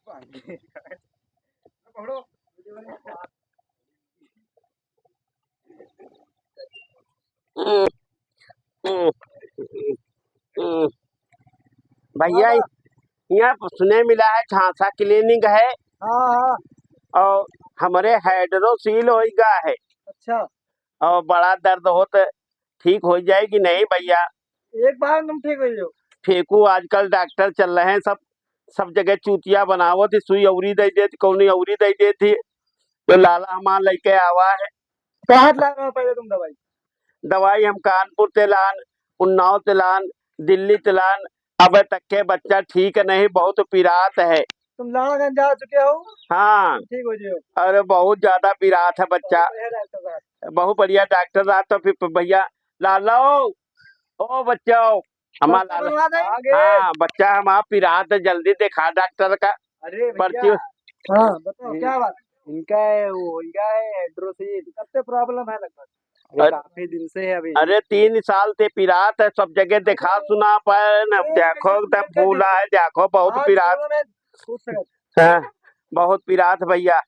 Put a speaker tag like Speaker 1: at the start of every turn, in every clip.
Speaker 1: पकड़ो।
Speaker 2: हम्म, हम्म, हम्म। भैया यहाँ सुने मिला है झांसा क्लिनिक है
Speaker 1: हाँ।
Speaker 2: और हमारे हाइड्रोसील होगा है
Speaker 1: अच्छा,
Speaker 2: और बड़ा दर्द हो तो ठीक हो जाएगी नहीं भैया?
Speaker 1: एक बार तुम ठीक हो जाओ।
Speaker 2: फेंकू आजकल डॉक्टर चल रहे हैं सब जगह चूतिया बनावो थी, सुई अवरी दे देती, कौनी अवरी दे देती, तो लाला हमार लेके आवा है।
Speaker 1: कहाँ ला रहे हो पहले तुम दवाई?
Speaker 2: दवाई हम कानपुर तिलान, उन्नाव तिलान, दिल्ली तिलान, अब तक के बच्चा ठीक नहीं, बहुत पीड़ात है।
Speaker 1: तुम लाड़गंज जा चुके हो?
Speaker 2: हाँ,
Speaker 1: ठीक हो जाओ।
Speaker 2: अरे बहुत ज्यादा पीड़ात है बच्चा।
Speaker 1: डॉक्टर साहब
Speaker 2: बहुत बढ़िया डॉक्टर साहब, तो फिर भैया लालो ओ बच्चो हमारा
Speaker 1: बनवा दें?
Speaker 2: हाँ बच्चा हमारा पीड़ात है, जल्दी दिखा डॉक्टर का
Speaker 1: अरे
Speaker 2: पर्ची।
Speaker 1: हाँ बताओ क्या बात? इनका है हाइड्रोसील। कब से प्रॉब्लम है लगभग? काफी दिन से है अभी।
Speaker 2: अरे 3 साल से पीड़ात है, सब जगह दिखा सुना पर न देखो तब फूला है, देखो बहुत पीड़ात है, बहुत पीड़ात भैया।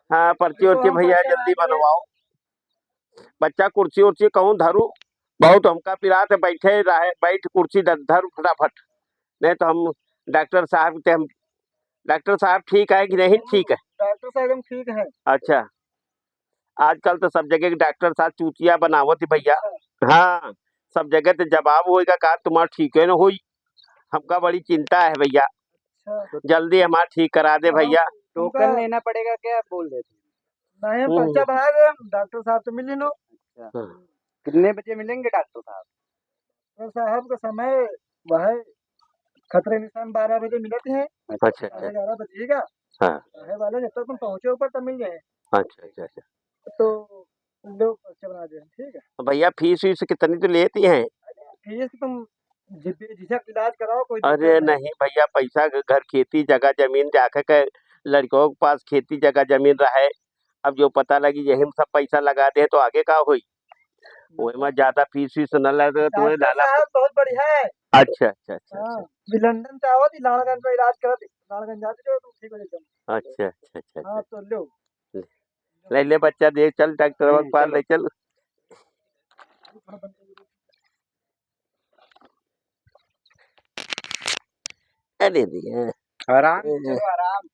Speaker 2: हाँ पर्ची उर्ची भैया जल्दी बनवाओ। बच्चा कुर्सी उर्सी कहूँ धरू, बहुत हमका पीड़ात है, बैठे रहे, बैठ कुर्सी धर फटाफट, नहीं तो हम डॉक्टर साहब ठीक है कि नहीं ठीक है?
Speaker 1: डॉक्टर साहब एकदम ठीक है।
Speaker 2: अच्छा, आजकल तो सब जगह डॉक्टर साहब चूतिया बनावत भैया। हाँ, सब जगह तो जवाब होएगा का तुम्हारा ठीक है न होई, हमका बड़ी चिंता है भैया। जल्दी हमारा ठीक करा दे भैया।
Speaker 1: टोकन लेना पड़ेगा क्या? बोल देते नहीं, हम पर्चा बना दे, डॉक्टर साहब से मिल लो। अच्छा, कितने बजे मिलेंगे डॉक्टर साहब? डॉक्टर साहब का समय वह खतरे निशान 12 बजे मिलते हैं।
Speaker 2: अच्छा
Speaker 1: 11 बजेगा।
Speaker 2: हाँ
Speaker 1: वाले जब तक तुम पहुंचे ऊपर तब मिल जाए।
Speaker 2: अच्छा
Speaker 1: तो लो पर्चा बना दे, ठीक है?
Speaker 2: तो भैया फीस वीस कितनी तो लेती हैं?
Speaker 1: फीस तुम झिझक इलाज कराओ, कोई
Speaker 2: अरे नहीं भैया, पैसा घर खेती जगह जमीन जाके के लड़कों के पास खेती जगह जमीन रहे, अब जो पता लगी यही में सब पैसा लगा दे तो आगे का हुई, वही में ज्यादा फीस वीस न लगे तुम्हें डाला।
Speaker 1: बहुत बढ़िया है।
Speaker 2: अच्छा
Speaker 1: लंदन से आओ थी, लाड़गंज में इलाज करा थी, लाड़गंज जाते जो तुम ठीक हो जाओ।
Speaker 2: अच्छा
Speaker 1: हाँ तो लो
Speaker 2: ले बच्चा दे चल डॉक्टर के पास ले चल। अरे दिया
Speaker 1: आराम चलो आराम।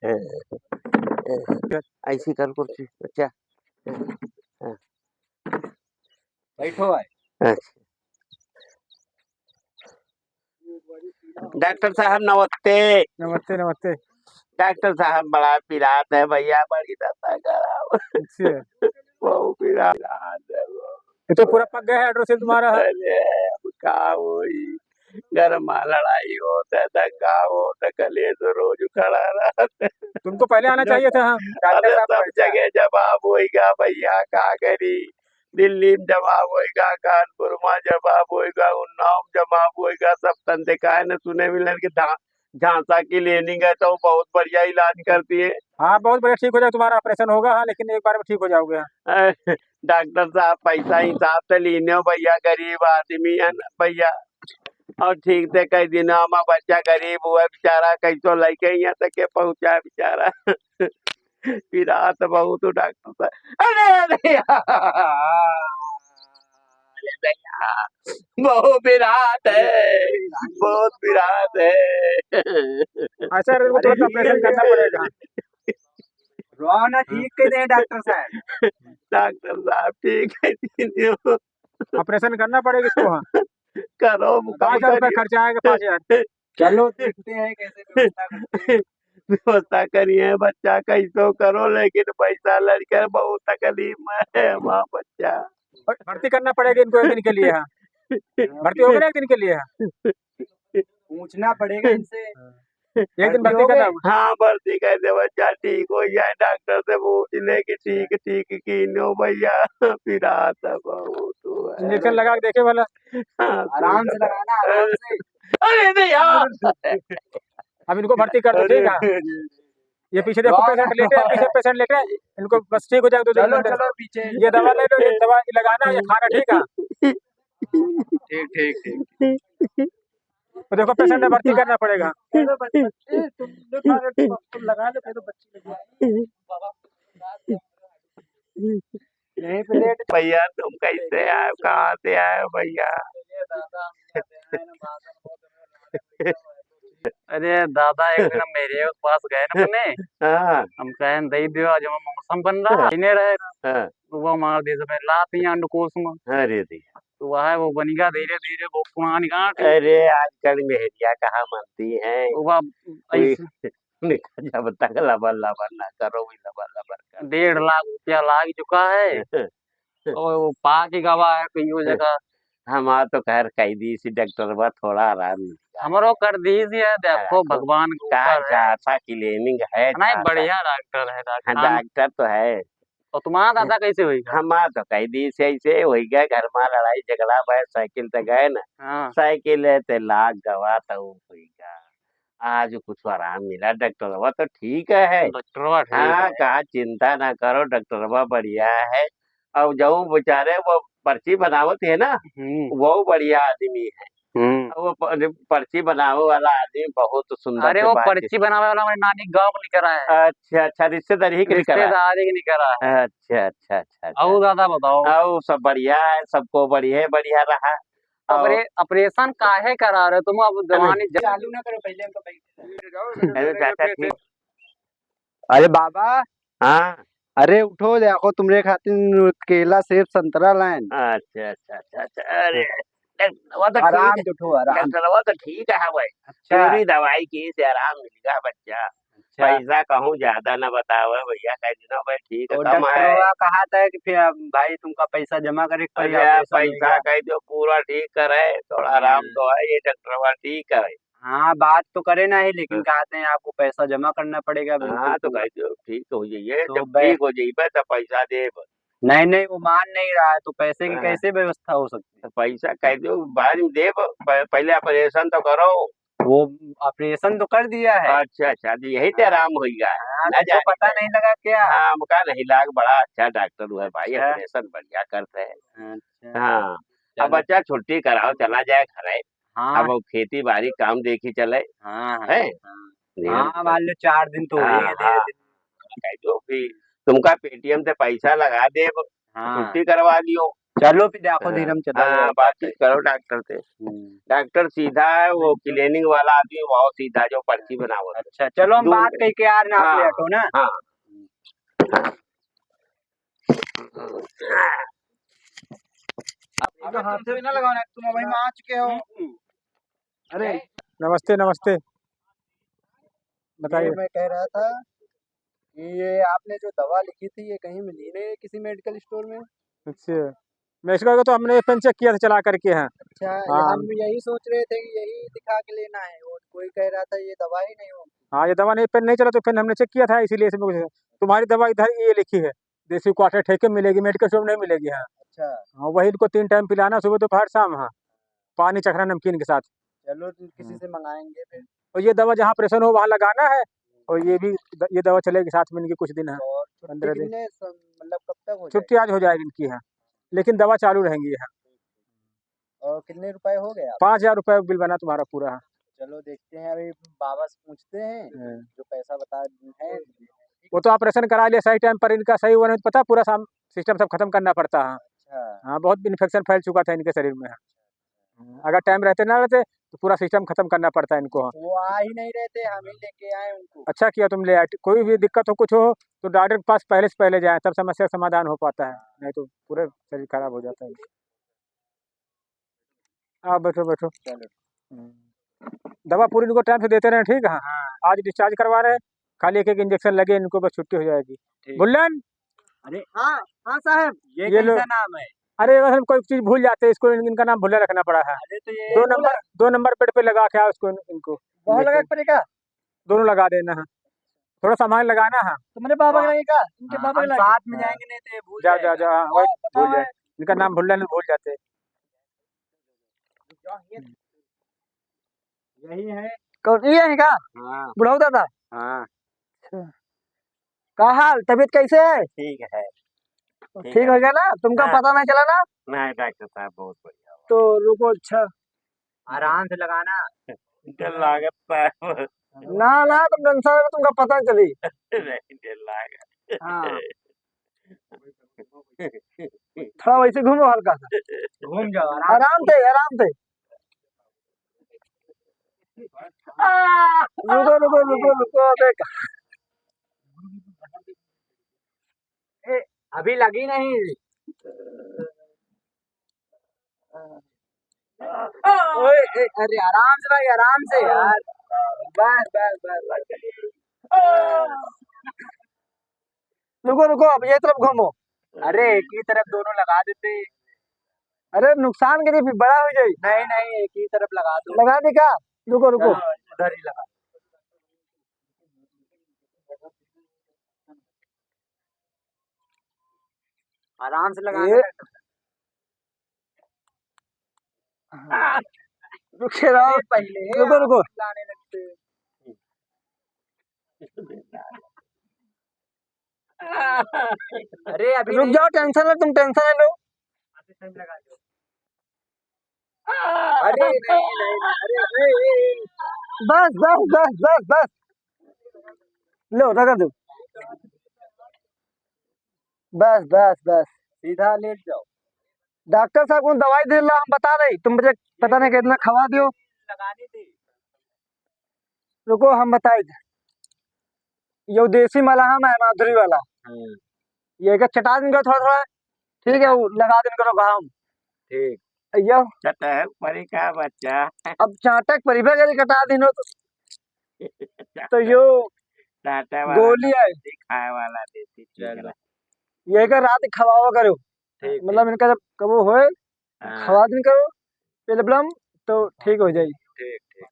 Speaker 2: ऐसी कर कुर्सी बच्चा।
Speaker 1: बैठो भाई।
Speaker 2: अच्छा डॉक्टर साहब नमस्ते।
Speaker 1: नमस्ते नमस्ते।
Speaker 2: डॉक्टर साहब बड़ा पीड़ात है भैया, बड़ी दशा खराब बहुत पीड़ात है वो।
Speaker 1: ये तो पूरा पक गया है हाइड्रोसील तुम्हारा।
Speaker 2: अरे अब का होई, घर में लड़ाई होता है, धक्का होता, कलेश रोज खड़ा रहता।
Speaker 1: तुमको पहले आना चाहिए था।
Speaker 2: अरे सब जगह जवाब होएगा भैया, का करी, दिल्ली में जवाब होएगा, कानपुर में जवाब होएगा, उन्नाव में जवाब होएगा, सब तंते का न सुने मिलन के झांसा की क्लिनिक है तो बहुत बढ़िया इलाज करती है।
Speaker 1: हाँ बहुत बढ़िया, ठीक हो जाए, तुम्हारा ऑपरेशन होगा। हाँ लेकिन एक बार में ठीक हो जाओगे।
Speaker 2: डॉक्टर साहब पैसा हिसाब से लीने हो भैया, गरीब आदमी है न भैया, और ठीक से कई दिन हमारा बच्चा गरीब हुआ बेचारा, कैसो लेके यहाँ तक के पहुंचा बेचारा। पीड़ात बहुत डॉक्टर साहब। अरे बहुत पीड़ात है, बहुत पीड़ात है।
Speaker 1: अच्छा तुरंत ऑपरेशन करना पड़ेगा। रोना ठीक कर दे डॉक्टर साहब।
Speaker 2: डॉक्टर साहब ठीक है,
Speaker 1: ऑपरेशन करना पड़ेगा इसको। हाँ
Speaker 2: करो
Speaker 1: 5,000 रुपया खर्चा आएगा, 5,000। चलो देखते हैं कैसे व्यवस्था करते हैं।
Speaker 2: व्यवस्था करिए बच्चा कैसो करो, लेकिन पैसा लड़के बहुत तकलीफ में है वहाँ बच्चा।
Speaker 1: भर्ती करना पड़ेगा इनको एक दिन के लिए। हाँ भर्ती होगा ना एक दिन के लिए। पूछना पड़ेगा इनसे एक दिन भर्ती करना।
Speaker 2: हाँ भर्ती कर दे बच्चा, ठीक हो जाए, डॉक्टर से पूछ ले कि ठीक की नो भैया, पीड़ात है बहुत।
Speaker 1: इंजेक्शन लगा के देखे वाला। आराम से लगाना, आराम से।
Speaker 2: अरे नहीं यार,
Speaker 1: अब इनको भर्ती कर दो, ठीक है? ये पीछे देखो पेशेंट लेटे हैं, पीछे पेशेंट लेटे, इनको बस ठीक हो जाए तो चलो पीछे ये दवा ले लो, ये दवा लगाना, ये खाना, ठीक है? ठीक।
Speaker 3: तो देखो पेशेंट है, भर्ती करना पड़ेगा।
Speaker 1: तुम लगा लो, तो बच्ची यहीं पे लेट।
Speaker 2: भैया तुम कैसे आए, कहाँ से आए भैया?
Speaker 4: अरे दादा एक दिन हम मेरे पास गए ना अपने,
Speaker 2: हाँ
Speaker 4: हम कहे दही दियो आज हम मौसम बन रहा इन्हें रहे
Speaker 2: हाँ,
Speaker 4: तो वो हमारे देश में लाती हैं अंडकोश में,
Speaker 2: अरे दी,
Speaker 4: तो वह है वो बनेगा धीरे धीरे वो पुरानी गांठ
Speaker 2: अरे आजकल मेहरिया कहाँ मनती है,
Speaker 4: तो वह
Speaker 2: कोई
Speaker 4: ऐसे
Speaker 2: जब तक लबर लबर ना करो भी लबर लबर कर।
Speaker 4: 1.5 लाख रुपया लाग चुका है और वो पा के गवा है कहीं वो जगह।
Speaker 2: हमारा तो खैर कैदी सी डॉक्टर बा थोड़ा आराम मिल
Speaker 4: हमरो कर दीजिए, देखो भगवान के
Speaker 2: का
Speaker 4: ऊपर है।
Speaker 2: खासा क्लिनिक है,
Speaker 4: नहीं
Speaker 2: खासा।
Speaker 4: बढ़िया डॉक्टर है
Speaker 2: हाँ,
Speaker 4: डॉक्टर।
Speaker 2: डॉक्टर तो है।
Speaker 4: और तुम्हारा दादा कैसे हुई?
Speaker 2: हमारा तो कैदी से ऐसे हो गया, घर में लड़ाई झगड़ा भाई साइकिल से गए ना,
Speaker 4: हाँ
Speaker 2: साइकिल है ते लाख गवा तो होगा। आज कुछ आराम मिला, डॉक्टरवा तो ठीक है।
Speaker 4: डॉक्टर ठीक
Speaker 2: हाँ
Speaker 4: है।
Speaker 2: कहा चिंता ना करो, डॉक्टरवा बढ़िया है। और जो बेचारे वो पर्ची बनावत है ना, वो बढ़िया आदमी है। वो पर्ची बनावे वाला आदमी बहुत सुंदर
Speaker 4: अरे
Speaker 2: से
Speaker 4: वो
Speaker 2: बात
Speaker 4: पर्ची बनावे वाला मेरी नानी गाँव में निकल रहा है।
Speaker 2: अच्छा अच्छा, रिश्तेदारी ही के करा।
Speaker 4: रिश्तेदारी के निकल रहा है।
Speaker 2: अच्छा अच्छा अच्छा अच्छा।
Speaker 4: और दादा बताओ,
Speaker 2: और सब बढ़िया है, सबको बढ़िया बढ़िया रहा। और
Speaker 4: ऑपरेशन काहे करा रहे हो तुम? अब जवानी
Speaker 1: चालू ना करो, पहले हमको पैसे
Speaker 2: अरे चाचा ठीक।
Speaker 1: अरे बाबा,
Speaker 2: हाँ
Speaker 1: अरे उठो, देखो तुमरे खातिर केला सेब संतरा लाइन।
Speaker 2: अच्छा अच्छा अच्छा अच्छा, अरे वो तो
Speaker 1: आराम
Speaker 2: ठीक
Speaker 1: से उठो, आराम।
Speaker 2: डॉक्टर वो तो ठीक है भाई।
Speaker 1: अच्छा
Speaker 2: पूरी दवाई की से आराम मिलेगा बच्चा।
Speaker 1: अच्छा।
Speaker 2: पैसा कहूँ ज्यादा ना बतावे भैया, कह दिनों भाई ठीक है,
Speaker 1: और
Speaker 2: कम है।
Speaker 1: डॉक्टर कहा था कि फिर भाई तुमका पैसा जमा करे के पड़ी,
Speaker 2: अरे यार
Speaker 1: ऑपरेशन
Speaker 2: पैसा
Speaker 1: होगा।
Speaker 2: कह दो पूरा ठीक करे, थोड़ा आराम तो है, ये डॉक्टर ठीक है।
Speaker 1: हाँ बात तो करे ना ही, लेकिन कहते हैं आपको पैसा जमा करना पड़ेगा बिल्कुल
Speaker 2: हाँ तो
Speaker 1: पूरा।
Speaker 2: कह दो ठीक हो जाइए,
Speaker 1: तो
Speaker 2: जब ठीक हो जाइए तो पैसा दे।
Speaker 1: नहीं नहीं, वो मान नहीं रहा है, तो पैसे की कैसे व्यवस्था हो सकती
Speaker 2: तो पैसा कह दो बाद में दे, पहले ऑपरेशन तो करो।
Speaker 1: है? वो ऑपरेशन तो कर दिया है।
Speaker 2: अच्छा अच्छा, तो यही तो आराम होगा
Speaker 1: हाँ,
Speaker 2: ना
Speaker 1: तुमको
Speaker 2: जाने
Speaker 1: पता
Speaker 2: का।
Speaker 1: नहीं लगा क्या?
Speaker 2: हाँ हमका नहीं लाग, बड़ा अच्छा डॉक्टर है भाई,
Speaker 1: अच्छा
Speaker 2: ऑपरेशन बढ़िया करते हैं।
Speaker 1: अच्छा।
Speaker 2: हाँ अब
Speaker 1: चलो।
Speaker 2: बच्चा छुट्टी कराओ, चला जाए घरे।
Speaker 1: हाँ
Speaker 2: अब वो खेती बाड़ी काम देखी चले
Speaker 1: हाँ
Speaker 2: है।
Speaker 1: हाँ हाँ, मान लो 4 दिन तो हो
Speaker 2: हाँ
Speaker 1: ही
Speaker 2: हाँ,
Speaker 1: गए।
Speaker 2: कह दो कि तुमका पेटीएम से पैसा लगा दे,
Speaker 1: हाँ
Speaker 2: छुट्टी करवा दियो।
Speaker 1: चलो फिर देखो,
Speaker 2: हाँ
Speaker 1: धीरम चला
Speaker 2: हाँ, बातचीत करो डॉक्टर से। डॉक्टर सीधा है, वो क्लिनिक वाला आदमी बहुत सीधा, जो पर्ची बनावत है।
Speaker 1: अच्छा चलो, हम बात कह के यार ना, आप
Speaker 2: हाँ
Speaker 1: लेटो ना।
Speaker 2: हाँ
Speaker 1: अब हाथ से ना लगाओ ना, तुम वही में आ चुके हो। अरे
Speaker 3: नमस्ते नमस्ते, बताइए।
Speaker 1: मैं कह रहा था कि ये आपने जो दवा लिखी थी, ये कहीं मिली नहीं किसी मेडिकल स्टोर में?
Speaker 3: अच्छा, मैं इसका तो हमने पेन चेक किया था चला करके। हैं
Speaker 1: अच्छा,
Speaker 3: हाँ
Speaker 1: हम यही सोच रहे थे कि यही दिखा के लेना है, और कोई कह रहा था ये दवा ही नहीं हो।
Speaker 3: हाँ, ये दवा नहीं, पेन नहीं चला तो पेन हमने चेक किया था, इसीलिए इसमें कुछ तुम्हारी दवा इधर ये लिखी है, देसी क्वार्टर ठेके में मिलेगी, मेडिकल स्टोर में नहीं मिलेगी। हाँ
Speaker 1: अच्छा
Speaker 3: हाँ, वही इनको 3 टाइम पिलाना, सुबह दोपहर शाम। हाँ, पानी चखना नमकीन के साथ।
Speaker 1: चलो, तो किसी से मंगाएंगे फिर।
Speaker 3: और ये दवा जहाँ ऑपरेशन हो वहाँ लगाना है, और ये भी ये दवा चलेगी साथ में इनकी कुछ दिन। है
Speaker 1: और
Speaker 3: 15 दिन
Speaker 1: कितने मतलब कब तक हो
Speaker 3: छुट्टी आज हो जाएगी इनकी। है लेकिन दवा चालू रहेंगी। है
Speaker 1: जाएगी? और कितने रुपए हो गए आप?
Speaker 3: 5,000 रुपये बिल बना तुम्हारा पूरा। है
Speaker 1: चलो देखते हैं, अभी बाबा से पूछते हैं, जो पैसा बता है।
Speaker 3: वो तो ऑपरेशन करा लिया सही टाइम पर, इनका सही हुआ नहीं तो पता पूरा सिस्टम सब खत्म करना पड़ता है।
Speaker 1: अच्छा
Speaker 3: हाँ, बहुत इन्फेक्शन फैल चुका था इनके शरीर में। अगर टाइम रहते ना रहते तो पूरा सिस्टम खत्म करना पड़ता है इनको।
Speaker 1: वो आ ही नहीं रहते, हम ही लेके आए उनको।
Speaker 3: अच्छा किया तुम ले आए, कोई भी दिक्कत हो कुछ हो तो डॉक्टर के पास पहले से पहले जाए, तब समस्या का समाधान हो पाता है, नहीं तो पूरे शरीर खराब हो जाता है। आप बैठो बैठो।
Speaker 1: चलो
Speaker 3: दवा पूरी इनको टाइम से देते रहे, ठीक है। हाँ, आज डिस्चार्ज करवा रहे हैं, खाली एक एक इंजेक्शन लगे इनको, बस छुट्टी हो जाएगी। बुल्लन,
Speaker 1: अरे हाँ हाँ साहब, ये
Speaker 3: ये लो।
Speaker 1: कैसा नाम है?
Speaker 3: अरे अगर हम कोई चीज भूल जाते हैं, इसको इनका नाम भुल्ला रखना पड़ा है।
Speaker 1: अरे तो ये
Speaker 3: 2 नंबर बेड पे लगा के आओ इसको, इनको
Speaker 1: बहुत लगा
Speaker 3: इंजेक्शन
Speaker 1: पड़ेगा।
Speaker 3: दोनों लगा देना है, थोड़ा सामान लगाना है।
Speaker 1: तुम्हारे बाबा का लगेगा, इनके बाबा
Speaker 3: हम
Speaker 1: का साथ में जाएंगे, नहीं तो ये भूल
Speaker 3: जाओ जाओ
Speaker 1: जाएगा।
Speaker 3: जाओ, हाँ, वही भूल जाए, इनका नाम भुल्ला नहीं भूल जाते।
Speaker 1: यही है। कौन ये है का?
Speaker 2: हाँ
Speaker 1: बुढ़ाऊ दादा,
Speaker 2: हाँ
Speaker 1: का हाल, तबीयत कैसे है?
Speaker 2: ठीक है।
Speaker 1: ठीक हो गया ना? तुमका
Speaker 2: हाँ।
Speaker 1: पता नहीं चला ना?
Speaker 2: नहीं डॉक्टर साहब बहुत बढ़िया।
Speaker 1: तो रुको, अच्छा आराम से लगाना।
Speaker 2: डर लागत है
Speaker 1: ना ना तुम टेंशन में तुमको पता चली।
Speaker 2: नहीं डर लागत
Speaker 1: हाँ थोड़ा वैसे घूमो हल्का सा। घूम जाओ आराम से आराम से। रुको रुको रुको रुको अभी लगी नहीं। ओए अरे आराम से भाई आराम से यार। बस बस बस रुको रुको अब ये तरफ घूमो। अरे एक ही तरफ दोनों लगा देते। अरे नुकसान के लिए फिर बड़ा हो जाए। नहीं नहीं एक ही तरफ लगा दो। लगा दे क्या? रुको रुको उधर ही लगा। आराम से लगा। रुके रहो पहले। रुको रुको लाने लगते। अरे अभी रुक जाओ टेंशन है तुम टेंशन है लो। अरे नहीं नहीं अरे बस बस बस बस बस लो लगा दो। बस बस बस सीधा लेट जाओ। डॉक्टर साहब को दवाई दे ला हम बता रहे तुम मुझे पता नहीं कितना खवा दियो। लगानी थी। रुको हम बताए थे यो देसी मलहम है माधुरी वाला। ये का चटा दिन का थोड़ा थोड़ा ठीक है वो लगा दिन करो घाम।
Speaker 2: ठीक
Speaker 1: यो
Speaker 2: चटक परी का बच्चा
Speaker 1: अब चाटक परिभा के कटा दिनो तो यो
Speaker 2: टाटा वाला
Speaker 1: गोली है
Speaker 2: खाए वाला देती चलो
Speaker 1: ये का रात खवावा करो।
Speaker 2: ठीक
Speaker 1: मतलब इनका जब कबो होए खवा दिन करो पिलबलम तो ठीक हो जाए।
Speaker 2: ठीक ठीक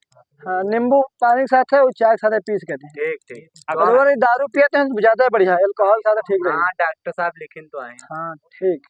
Speaker 1: हाँ नींबू पानी के साथ है और चाय के साथ है पीस के दे।
Speaker 2: ठीक ठीक
Speaker 1: अगर दारू पियते हैं तो ज्यादा बढ़िया है अल्कोहल ज्यादा ठीक रहेगा।
Speaker 4: हाँ डॉक्टर साहब लिखिन तो आए।
Speaker 1: हाँ ठीक।